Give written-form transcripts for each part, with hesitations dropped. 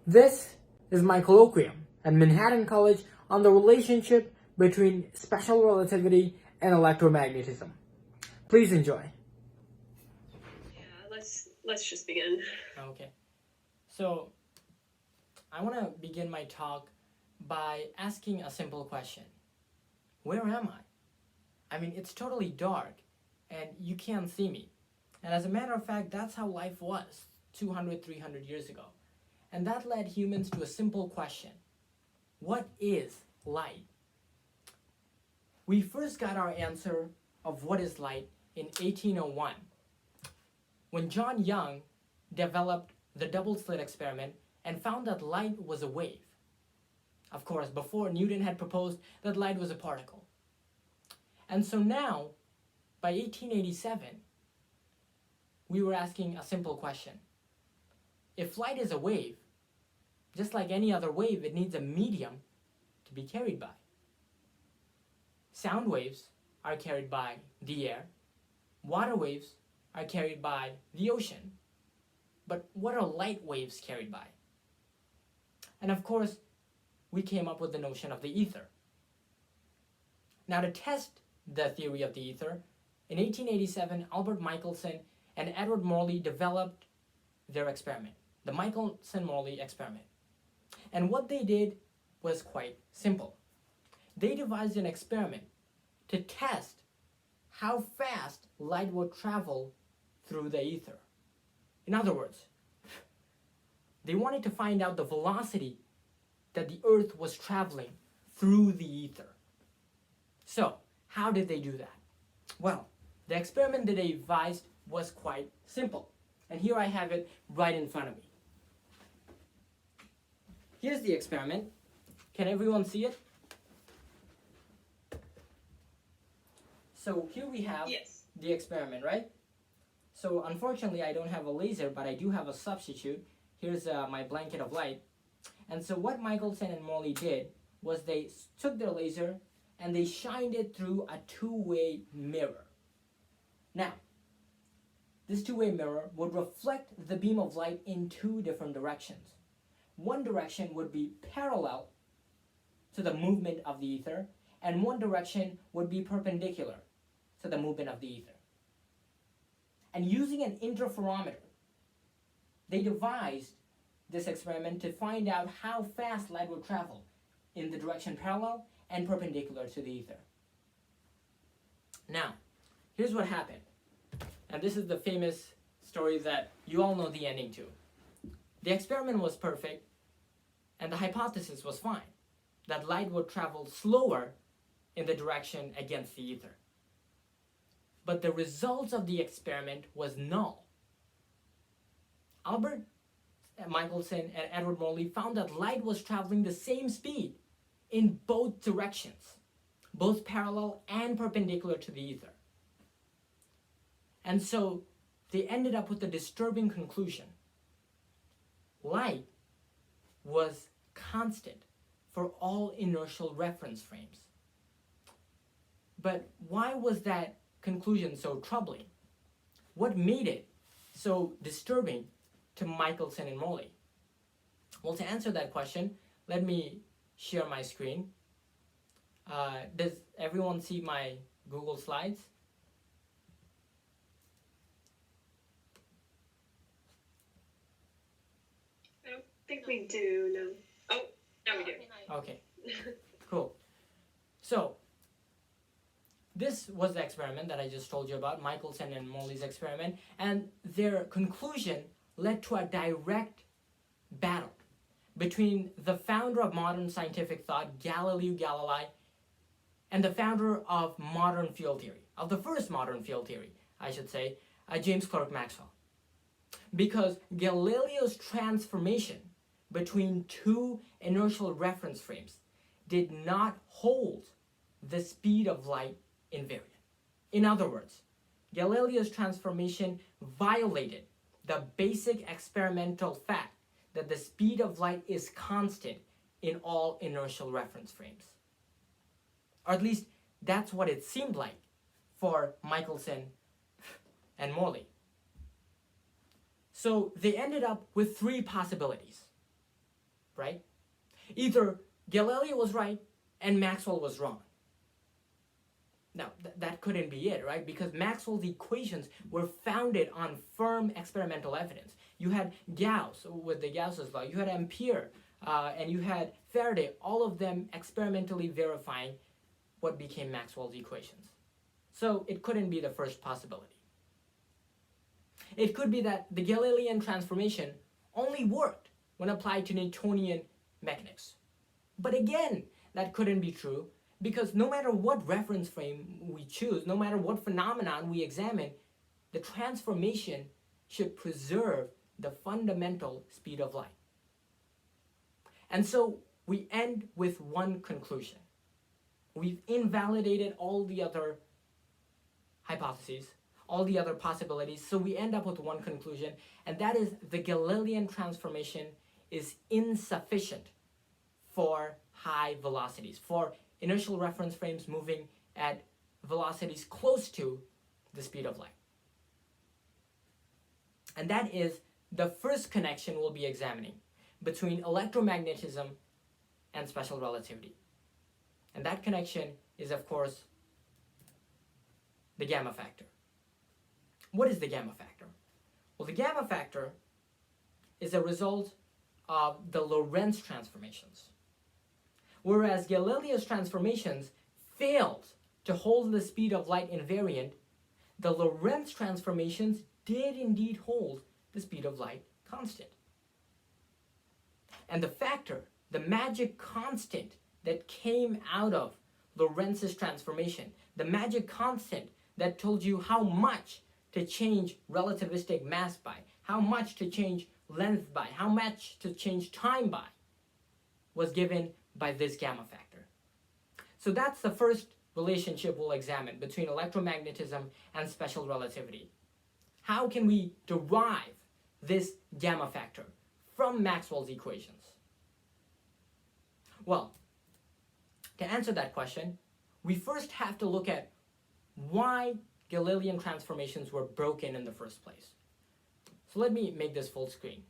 This is my colloquium at Manhattan College on the relationship between special relativity and electromagnetism. Please enjoy. Yeah, let's just begin. Okay. So, I want to begin my talk by asking a simple question. Where am I? I mean, it's totally dark and you can't see me. And as a matter of fact, that's how life was 200, 300 years ago. And that led humans to a simple question. What is light? We first got our answer of what is light in 1801, when John Young developed the double slit experiment and found that light was a wave. Of course, before Newton had proposed that light was a particle. And so now, by 1887, we were asking a simple question. If light is a wave, just like any other wave, it needs a medium to be carried by. Sound waves are carried by the air. Water waves are carried by the ocean. But what are light waves carried by? And of course, we came up with the notion of the ether. Now, to test the theory of the ether, in 1887, Albert Michelson and Edward Morley developed their experiment, the Michelson-Morley experiment. And what they did was quite simple. They devised an experiment to test how fast light would travel through the ether. In other words, they wanted to find out the velocity that the Earth was traveling through the ether. So, how did they do that? Well, the experiment that they devised was quite simple. And here I have it right in front of me. Here's the experiment. Can everyone see it? So here we have the experiment, right? So unfortunately, I don't have a laser, but I do have a substitute. Here's my blanket of light. And so what Michelson and Morley did was they took their laser and they shined it through a two-way mirror. Now, this two-way mirror would reflect the beam of light in two different directions. One direction would be parallel to the movement of the ether, and one direction would be perpendicular to the movement of the ether. And using an interferometer, they devised this experiment to find out how fast light would travel in the direction parallel and perpendicular to the ether. Now, here's what happened. And this is the famous story that you all know the ending to. The experiment was perfect, and the hypothesis was fine, that light would travel slower in the direction against the ether. But the results of the experiment was null. Albert Michelson and Edward Morley found that light was traveling the same speed in both directions, both parallel and perpendicular to the ether. And so they ended up with a disturbing conclusion. Light was constant for all inertial reference frames. But why was that conclusion so troubling? What made it so disturbing to Michelson and Morley? Well, to answer that question, let me share my screen. Does everyone see my Google Slides? I don't think we do, no. Oh, now we do. Okay, cool. So, this was the experiment that I just told you about, Michelson and Morley's experiment, and their conclusion led to a direct battle between the founder of modern scientific thought, Galileo Galilei, and the founder of modern field theory, of the first modern field theory, I should say, James Clerk Maxwell. Because Galileo's transformation between two inertial reference frames did not hold the speed of light invariant. In other words, Galileo's transformation violated the basic experimental fact that the speed of light is constant in all inertial reference frames. Or at least that's what it seemed like for Michelson and Morley. So they ended up with three possibilities. right? Either Galileo was right and Maxwell was wrong. Now, that couldn't be it, right? Because Maxwell's equations were founded on firm experimental evidence. You had Gauss with the Gauss's law, you had Ampere, and you had Faraday, all of them experimentally verifying what became Maxwell's equations. So it couldn't be the first possibility. It could be that the Galilean transformation only worked when applied to Newtonian mechanics. But again, that couldn't be true, because no matter what reference frame we choose, no matter what phenomenon we examine, the transformation should preserve the fundamental speed of light. And so we end with one conclusion. We've invalidated all the other hypotheses, all the other possibilities, so we end up with one conclusion, and that is the Galilean transformation is insufficient for high velocities, for inertial reference frames moving at velocities close to the speed of light. And that is the first connection we'll be examining between electromagnetism and special relativity. And that connection is, of course, the gamma factor. What is the gamma factor? Well, the gamma factor is a result of the Lorentz transformations. Whereas Galileo's transformations failed to hold the speed of light invariant, the Lorentz transformations did indeed hold the speed of light constant. And the factor, the magic constant that came out of Lorentz's transformation, the magic constant that told you how much to change relativistic mass by, how much to change length by, how much to change time by, was given by this gamma factor. So that's the first relationship we'll examine between electromagnetism and special relativity. How can we derive this gamma factor from Maxwell's equations? Well, to answer that question, we first have to look at why Galilean transformations were broken in the first place. So let me make this full screen.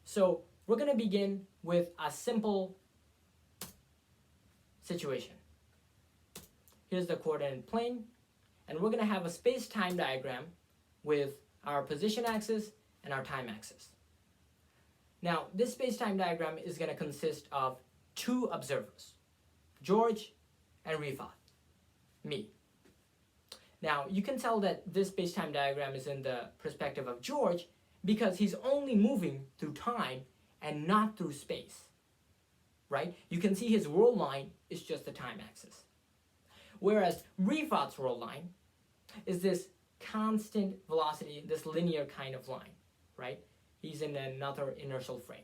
So we're going to begin with a simple situation. Here's the coordinate plane, and we're going to have a space-time diagram with our position axis and our time axis. Now, this space-time diagram is going to consist of two observers, George and Rifat, me. Now, you can tell that this space-time diagram is in the perspective of George because he's only moving through time and not through space, right? You can see his world line is just the time axis. Whereas Rifat's world line is this constant velocity, this linear kind of line, right? He's in another inertial frame.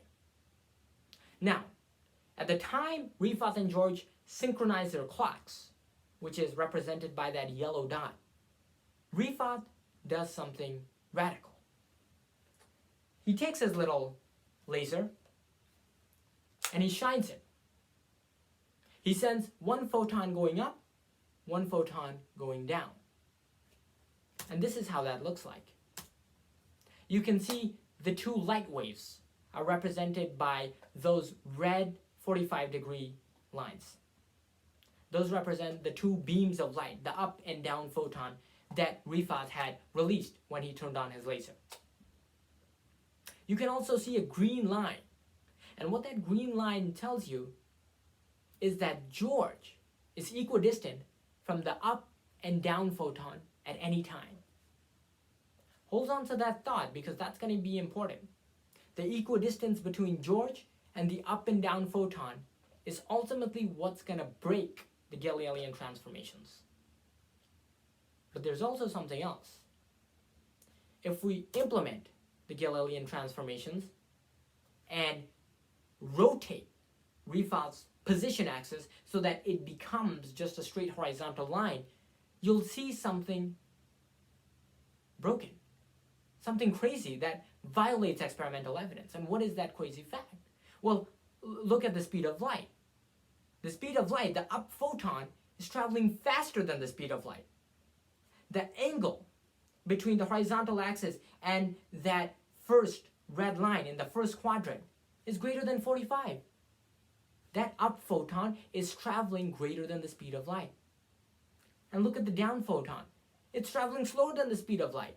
Now, at the time Rifat and George synchronize their clocks, which is represented by that yellow dot, Rifat does something radical. He takes his little laser and he shines it. He sends one photon going up, one photon going down. And this is how that looks like. You can see the two light waves are represented by those red 45-degree lines. Those represent the two beams of light, the up and down photon that Rifat had released when he turned on his laser. You can also see a green line. And what that green line tells you is that George is equidistant from the up and down photon at any time. Hold on to that thought because that's going to be important. The equidistance between George and the up and down photon is ultimately what's going to break the Galilean transformations. But there's also something else. If we implement the Galilean transformations and rotate Rifat's position axis so that it becomes just a straight horizontal line, you'll see something broken, something crazy that violates experimental evidence. And what is that crazy fact? Well, look at the speed of light. The speed of light, the up photon, is traveling faster than the speed of light. The angle between the horizontal axis and that first red line in the first quadrant is greater than 45. That up photon is traveling greater than the speed of light. And look at the down photon. It's traveling slower than the speed of light.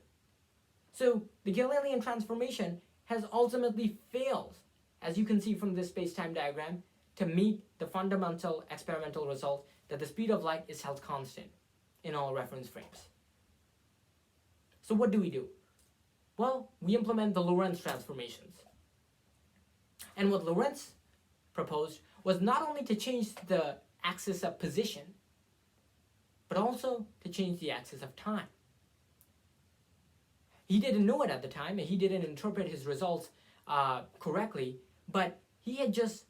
So the Galilean transformation has ultimately failed, as you can see from this space-time diagram, to meet the fundamental experimental result that the speed of light is held constant in all reference frames. So what do? Well, we implement the Lorentz transformations. And what Lorentz proposed was not only to change the axis of position, but also to change the axis of time. He didn't know it at the time, and he didn't interpret his results correctly, but he had just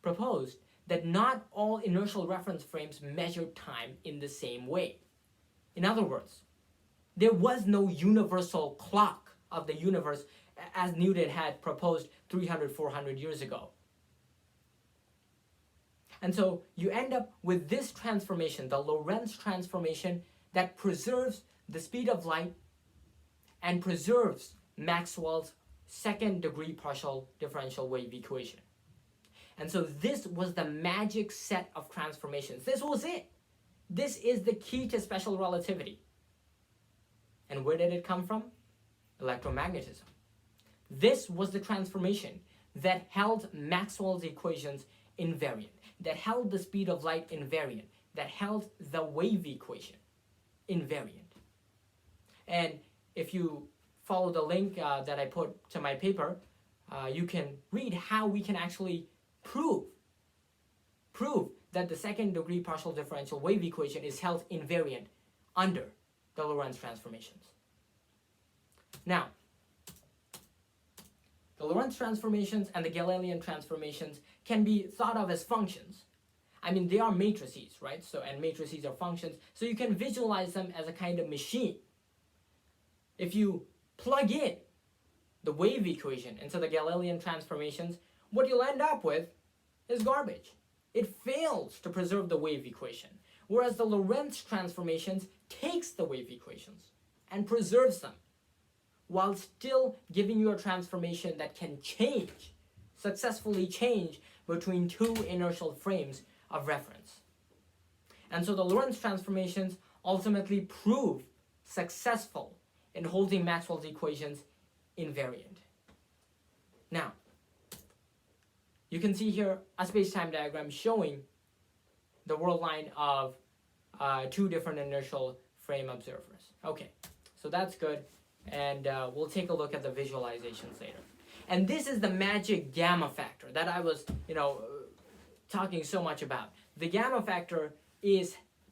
proposed that not all inertial reference frames measure time in the same way. In other words, there was no universal clock of the universe as Newton had proposed 300, 400 years ago. And so you end up with this transformation, the Lorentz transformation, that preserves the speed of light and preserves Maxwell's second-degree partial differential wave equation. And so this was the magic set of transformations. This was it. This is the key to special relativity. And where did it come from? Electromagnetism. This was the transformation that held Maxwell's equations invariant, that held the speed of light invariant, that held the wave equation invariant. And if you follow the link that I put to my paper, you can read how we can actually prove that the second-degree partial differential wave equation is held invariant under the Lorentz transformations. Now, the Lorentz transformations and the Galilean transformations can be thought of as functions. I mean, they are matrices, right? So, and matrices are functions, so you can visualize them as a kind of machine. If you plug in the wave equation into the Galilean transformations, what you'll end up with is garbage. It fails to preserve the wave equation, whereas the Lorentz transformations takes the wave equations and preserves them, while still giving you a transformation that can change, successfully change between two inertial frames of reference. And so the Lorentz transformations ultimately prove successful in holding Maxwell's equations invariant. Now, you can see here a space-time diagram showing the world line of two different inertial frame observers. Okay, so that's good, and we'll take a look at the visualizations later. And this is the magic gamma factor that I was, talking so much about. The gamma factor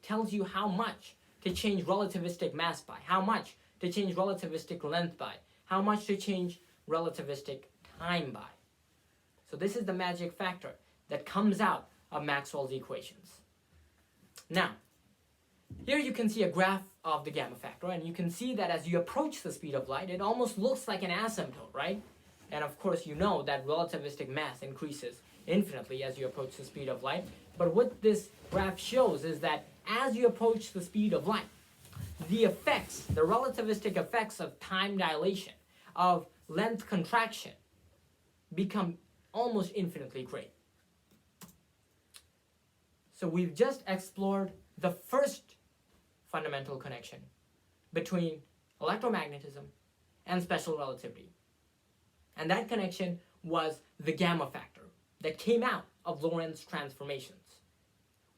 tells you how much to change relativistic mass by, how much to change relativistic length by, how much to change relativistic time by. So this is the magic factor that comes out of Maxwell's equations. Now, here you can see a graph of the gamma factor, and you can see that as you approach the speed of light, it almost looks like an asymptote, right? And of course, you know that relativistic mass increases infinitely as you approach the speed of light. But what this graph shows is that as you approach the speed of light, the effects, the relativistic effects of time dilation, of length contraction, become almost infinitely great. So we've just explored the first fundamental connection between electromagnetism and special relativity. And that connection was the gamma factor that came out of Lorentz transformations.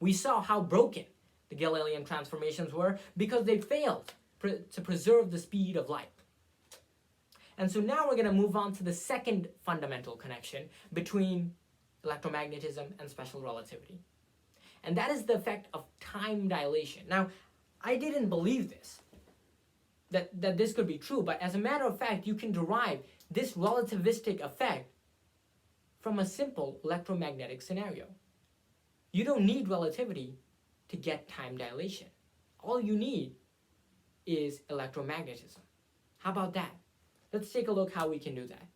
We saw how broken the Galilean transformations were because they failed to preserve the speed of light. And so now we're going to move on to the second fundamental connection between electromagnetism and special relativity. And that is the effect of time dilation. Now, I didn't believe this, that this could be true, but as a matter of fact, you can derive this relativistic effect from a simple electromagnetic scenario. You don't need relativity to get time dilation. All you need is electromagnetism. How about that? Let's take a look how we can do that.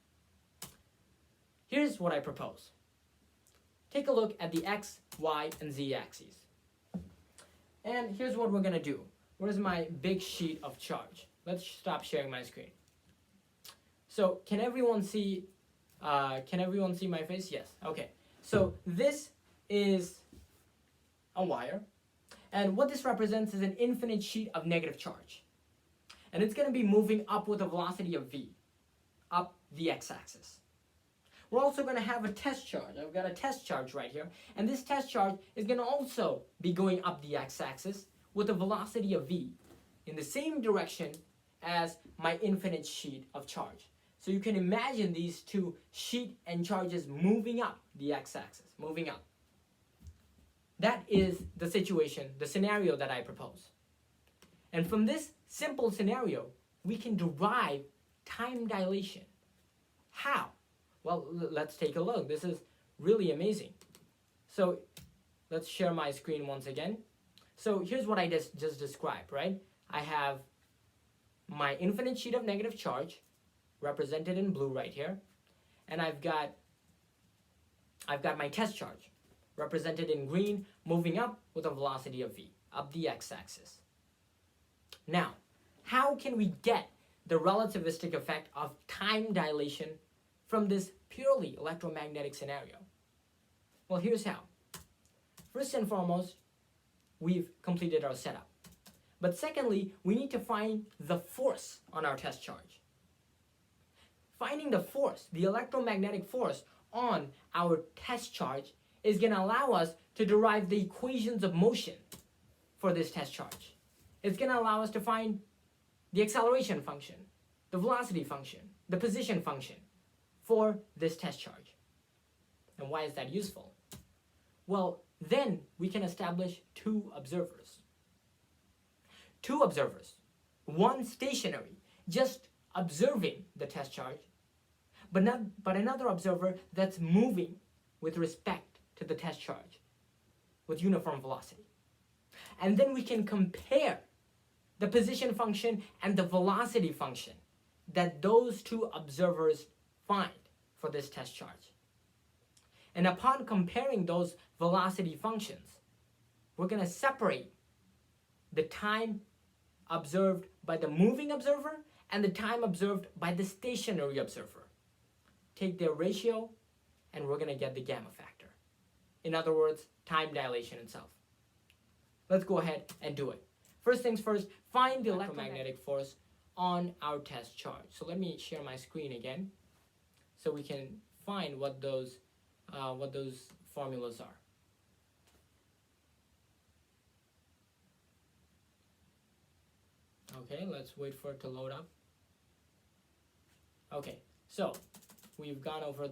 Here's what I propose. Take a look at the x, y, and z axes. And here's what we're going to do. Where's my big sheet of charge? Let's stop sharing my screen. So can everyone see my face? Yes. Okay. So this is a wire, and what this represents is an infinite sheet of negative charge. And it's going to be moving up with a velocity of v, up the x-axis. We're also going to have a test charge. I've got a test charge right here, and this test charge is going to also be going up the x-axis with a velocity of v in the same direction as my infinite sheet of charge. So you can imagine these two sheet and charges moving up the x-axis, moving up. That is the situation, the scenario that I propose. And from this simple scenario, we can derive time dilation. How? Well, let's take a look. This is really amazing. So let's share my screen once again. So here's what I just described, right? I have my infinite sheet of negative charge, represented in blue right here, and I've got my test charge, represented in green, moving up with a velocity of v, up the x-axis. Now, how can we get the relativistic effect of time dilation from this purely electromagnetic scenario? Well, here's how. First and foremost, we've completed our setup. But secondly, we need to find the force on our test charge. Finding the force, the electromagnetic force on our test charge, is going to allow us to derive the equations of motion for this test charge. It's going to allow us to find the acceleration function, the velocity function, the position function for this test charge. And why is that useful? Well, then we can establish two observers. Two observers, one stationary, just observing the test charge, but another observer that's moving with respect to the test charge with uniform velocity. And then we can compare the position function and the velocity function that those two observers find for this test charge. And upon comparing those velocity functions, we're going to separate the time observed by the moving observer and the time observed by the stationary observer. Take their ratio, and we're going to get the gamma factor. In other words, time dilation itself. Let's go ahead and do it. First things first, find the electromagnetic force on our test charge. So let me share my screen again so we can find what those formulas are. Okay, let's wait for it to load up. Okay, so we've gone over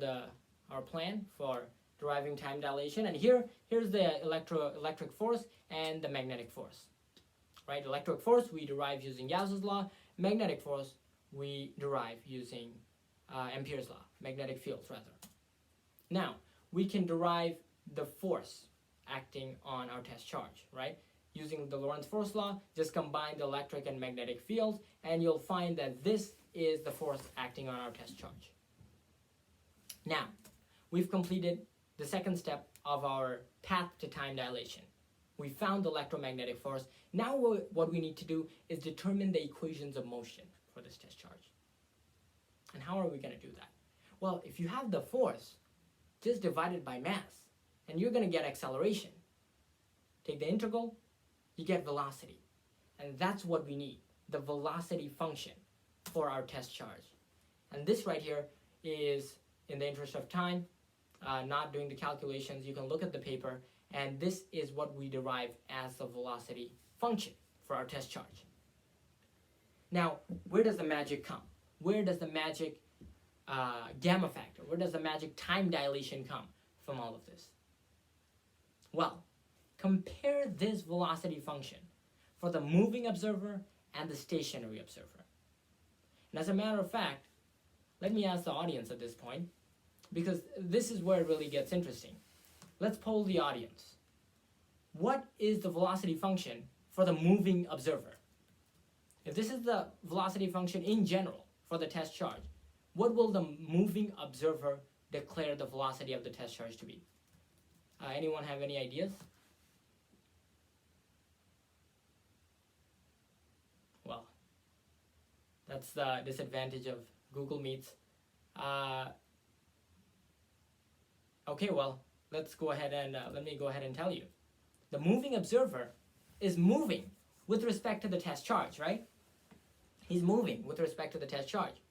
our plan for deriving time dilation, and here's the electric force and the magnetic force. Right, electric force we derive using Gauss's law. Magnetic force we derive using Ampere's law, magnetic fields rather. Now, we can derive the force acting on our test charge, right? Using the Lorentz force law, just combine the electric and magnetic fields, and you'll find that this is the force acting on our test charge. Now, we've completed the second step of our path to time dilation. We found the electromagnetic force. Now what we need to do is determine the equations of motion for this test charge. And how are we going to do that? Well, if you have the force, just divide it by mass, and you're going to get acceleration. Take the integral, you get velocity. And that's what we need, the velocity function for our test charge. And this right here is, in the interest of time, not doing the calculations, you can look at the paper, and this is what we derive as the velocity function for our test charge. Now, where does the magic come? Where does the magic gamma factor, where does the magic time dilation come from all of this? Well, compare this velocity function for the moving observer and the stationary observer. And as a matter of fact, let me ask the audience at this point, because this is where it really gets interesting. Let's poll the audience. What is the velocity function for the moving observer? If this is the velocity function in general for the test charge, what will the moving observer declare the velocity of the test charge to be? Anyone have any ideas? Well, that's the disadvantage of Google Meets. Okay, well, let's go ahead and let me go ahead and tell you. The moving observer is moving with respect to the test charge, right? He's moving with respect to the test charge.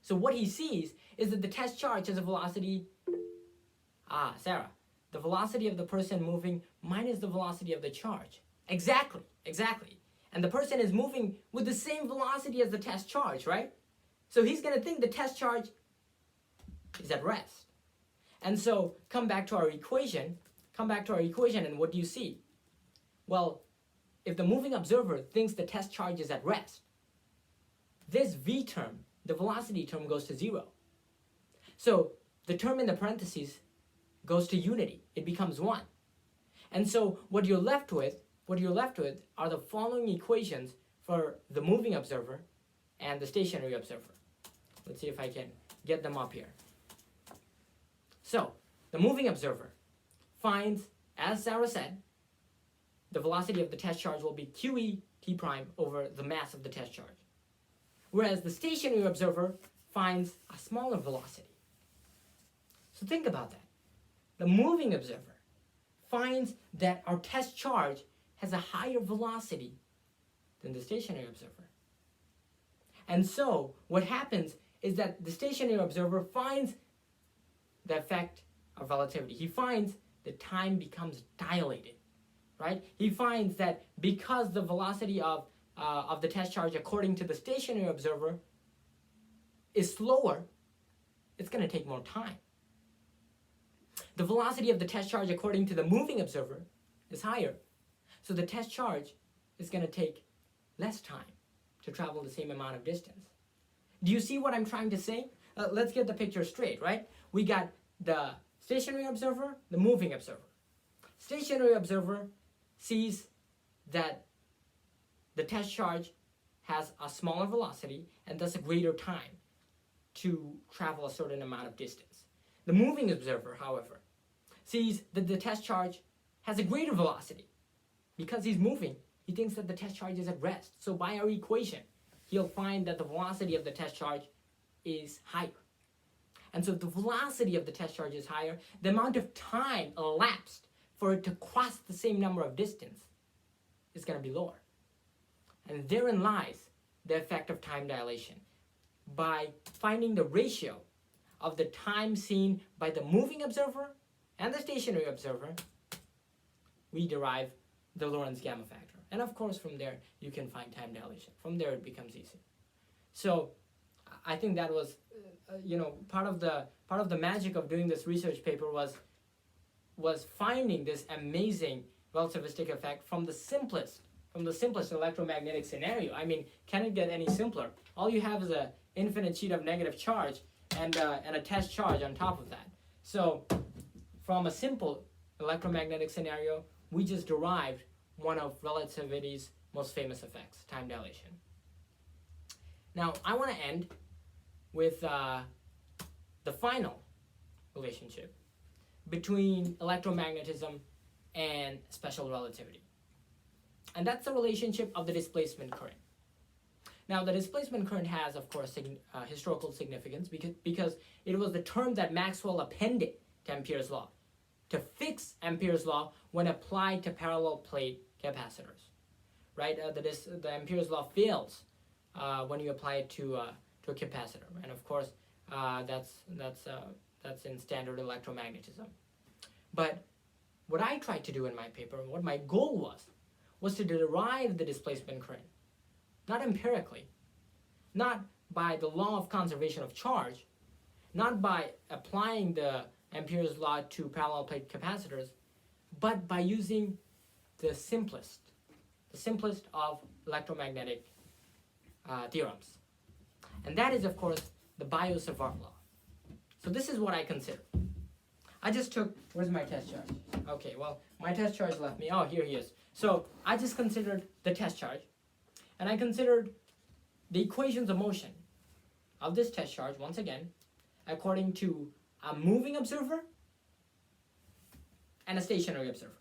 So what he sees is that the test charge has a velocity, Sarah, the velocity of the person moving minus the velocity of the charge. Exactly. And the person is moving with the same velocity as the test charge, right? So he's going to think the test charge is at rest. And so come back to our equation, and what do you see? Well, if the moving observer thinks the test charge is at rest, this v term, the velocity term, goes to 0. So the term in the parentheses goes to unity. It becomes 1. And so what you're left with are the following equations for the moving observer and the stationary observer. Let's see if I can get them up here. So the moving observer finds, as Sarah said, the velocity of the test charge will be QE t prime over the mass of the test charge. Whereas the stationary observer finds a smaller velocity. So think about that. The moving observer finds that our test charge has a higher velocity than the stationary observer. And so what happens is that the stationary observer finds the effect of relativity. He finds that time becomes dilated, right? He finds that because the velocity of the test charge according to the stationary observer is slower, it's going to take more time. The velocity of the test charge according to the moving observer is higher. So the test charge is going to take less time to travel the same amount of distance. Do you see what I'm trying to say? Let's get the picture straight, right? We got the stationary observer, the moving observer. Stationary observer sees that the test charge has a smaller velocity and thus a greater time to travel a certain amount of distance. The moving observer, however, sees that the test charge has a greater velocity. Because he's moving, he thinks that the test charge is at rest. So by our equation, he'll find that the velocity of the test charge is higher. And so if the velocity of the test charge is higher, the amount of time elapsed for it to cross the same number of distance is going to be lower. And therein lies the effect of time dilation. By finding the ratio of the time seen by the moving observer and the stationary observer, we derive the Lorentz gamma factor. And of course, from there, you can find time dilation. From there, it becomes easy. So I think that was, part of the magic of doing this research paper was finding this amazing relativistic effect from the simplest electromagnetic scenario. I mean, can it get any simpler? All you have is an infinite sheet of negative charge and a test charge on top of that. So from a simple electromagnetic scenario, we just derived one of relativity's most famous effects, time dilation. Now, I want to end with the final relationship between electromagnetism and special relativity. And that's the relationship of the displacement current. Now, the displacement current has, of course, historical significance because it was the term that Maxwell appended to Ampere's law to fix Ampere's law when applied to parallel plate capacitors, right? The Ampere's law fails when you apply it to a capacitor, and of course, that's in standard electromagnetism. But what I tried to do in my paper, and what my goal was to derive the displacement current, not empirically, not by the law of conservation of charge, not by applying the Ampere's law to parallel plate capacitors, but by using the simplest of electromagnetic theorems. And that is, of course, the Biosavart Law. So this is what I consider. I just took, where's my test charge? Okay, well, my test charge left me. Oh, here he is. So I just considered the test charge, and I considered the equations of motion of this test charge, once again, according to a moving observer and a stationary observer.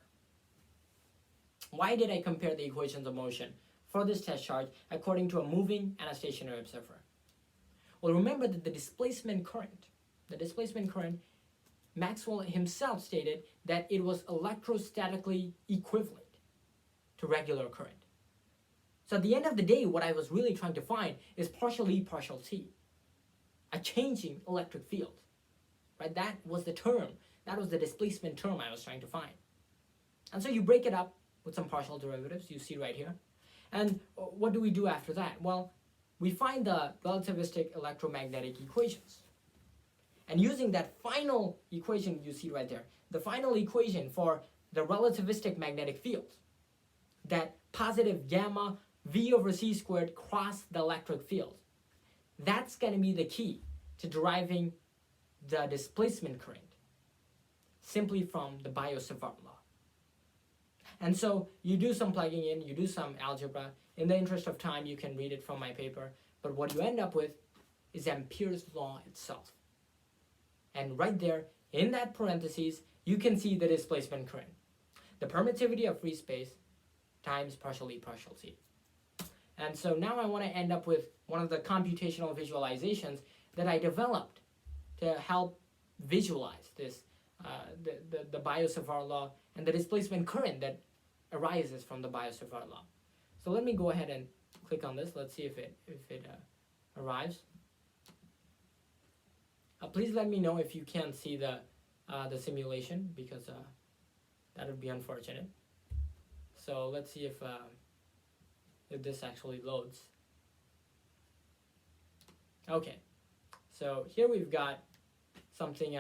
Why did I compare the equations of motion for this test charge according to a moving and a stationary observer? Well, remember that the displacement current, Maxwell himself stated that it was electrostatically equivalent to regular current. So at the end of the day, what I was really trying to find is partial E, partial T, a changing electric field, right? That was the term, that was the displacement term I was trying to find. And so you break it up with some partial derivatives, you see right here. And what do we do after that? Well, we find the relativistic electromagnetic equations. And using that final equation you see right there, the final equation for the relativistic magnetic field, that positive gamma V over C squared cross the electric field, that's going to be the key to deriving the displacement current simply from the Biosavart law. And so you do some plugging in, you do some algebra. In the interest of time, you can read it from my paper. But what you end up with is Ampere's law itself. And right there, in that parentheses, you can see the displacement current. The permittivity of free space times partial E, partial T. And so now I want to end up with one of the computational visualizations that I developed to help visualize this, the Biosavart law and the displacement current that arises from the Biosavart law. So let me go ahead and click on this. Let's see if it arrives. Please let me know if you can't see the simulation, because that would be unfortunate. So let's see if this actually loads. Okay, so here we've got something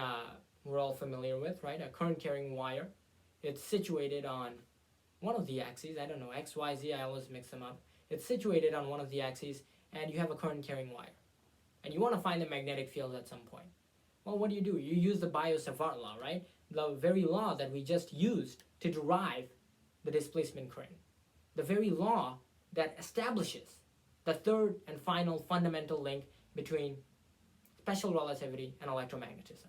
we're all familiar with, right? A current carrying wire. It's situated on one of the axes. I don't know, X, Y, Z, I always mix them up. It's situated on one of the axes, and you have a current carrying wire. And you want to find the magnetic field at some point. Well, what do? You use the Biosavart law, right? The very law that we just used to derive the displacement current. The very law that establishes the third and final fundamental link between special relativity and electromagnetism.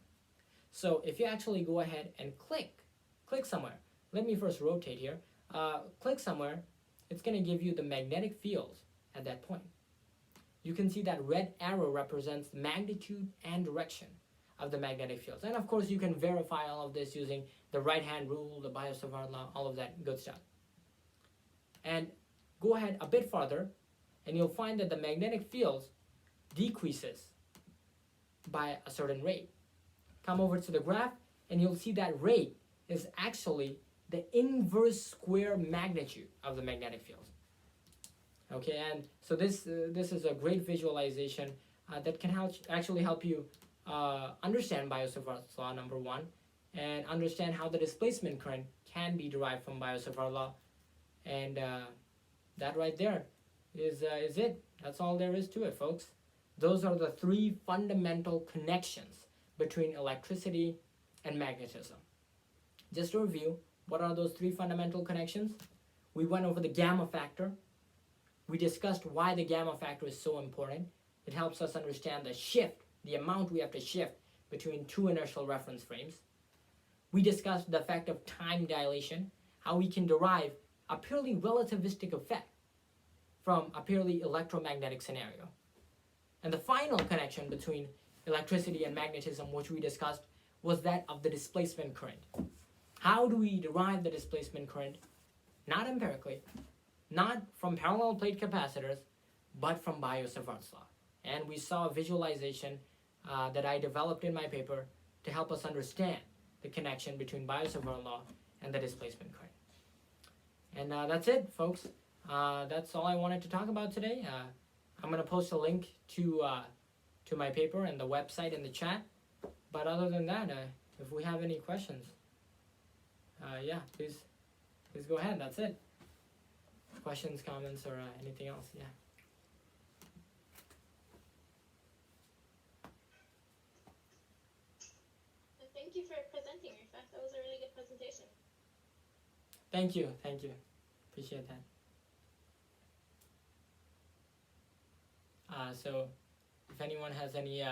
So if you actually go ahead and click somewhere, let me first rotate here, click somewhere, it's going to give you the magnetic field at that point. You can see that red arrow represents magnitude and direction of the magnetic fields. And of course you can verify all of this using the right-hand rule, the Biosavart law, all of that good stuff. And go ahead a bit farther, and you'll find that the magnetic field decreases by a certain rate. Come over to the graph, and you'll see that rate is actually the inverse square magnitude of the magnetic field. Okay, and so this is a great visualization that can actually help you understand Biosavart's law, number one, and understand how the displacement current can be derived from Biosavart law. And that right there is it. That's all there is to it, folks. Those are the three fundamental connections between electricity and magnetism. Just to review, what are those three fundamental connections? We went over the gamma factor. We discussed why the gamma factor is so important. It helps us understand the shift, the amount we have to shift between two inertial reference frames. We discussed the effect of time dilation, how we can derive a purely relativistic effect from a purely electromagnetic scenario. And the final connection between electricity and magnetism, which we discussed, was that of the displacement current. How do we derive the displacement current? Not empirically, not from parallel plate capacitors, but from Biosavart's law. And we saw a visualization that I developed in my paper to help us understand the connection between Biosavart law and the displacement current. And that's it, folks. That's all I wanted to talk about today. I'm going to post a link to my paper and the website in the chat. But other than that, if we have any questions, yeah, please go ahead. That's it. Questions, comments, or anything else? Yeah. Thank you for presenting, Rifat. That was a really good presentation. Thank you. Appreciate that. So, if anyone has any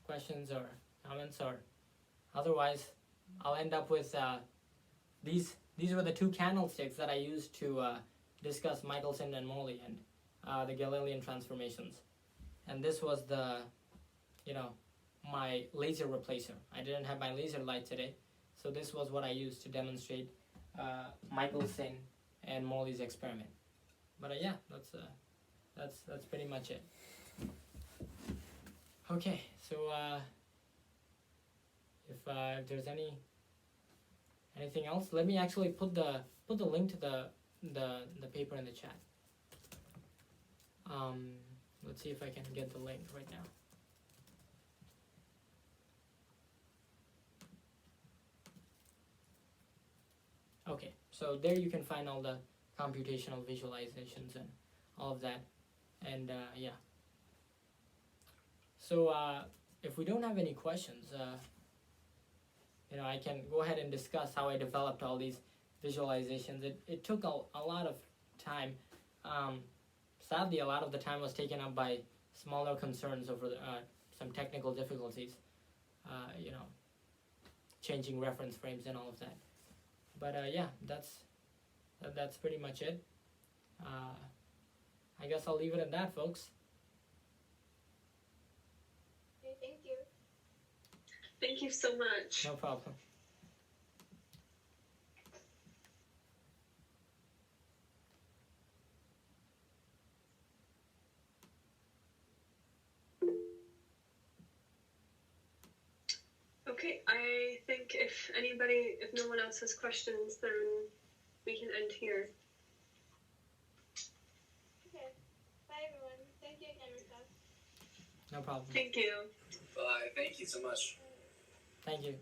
questions or comments, or otherwise, I'll end up with these were the two candlesticks that I used to discuss Michelson and Morley and the Galilean transformations. and this was the, you know, my laser replacer. I didn't have my laser light today, so this was what I used to demonstrate Michelson and Morley's experiment. But yeah, that's pretty much it. Okay, so if there's anything else, let me actually put the link to the paper in the chat. Let's see if I can get the link right now. Okay, so there you can find all the computational visualizations and all of that, and yeah. So if we don't have any questions, you know, I can go ahead and discuss how I developed all these visualizations. It took a lot of time. Sadly, a lot of the time was taken up by smaller concerns over some technical difficulties, you know, changing reference frames and all of that. But yeah, that's pretty much it. I guess I'll leave it at that, folks. Okay, thank you. Thank you so much. No problem. Okay, I think if no one else has questions, then we can end here. Okay. Bye, everyone. Thank you again, Rita. No problem. Thank you. Bye. Thank you so much. Thank you.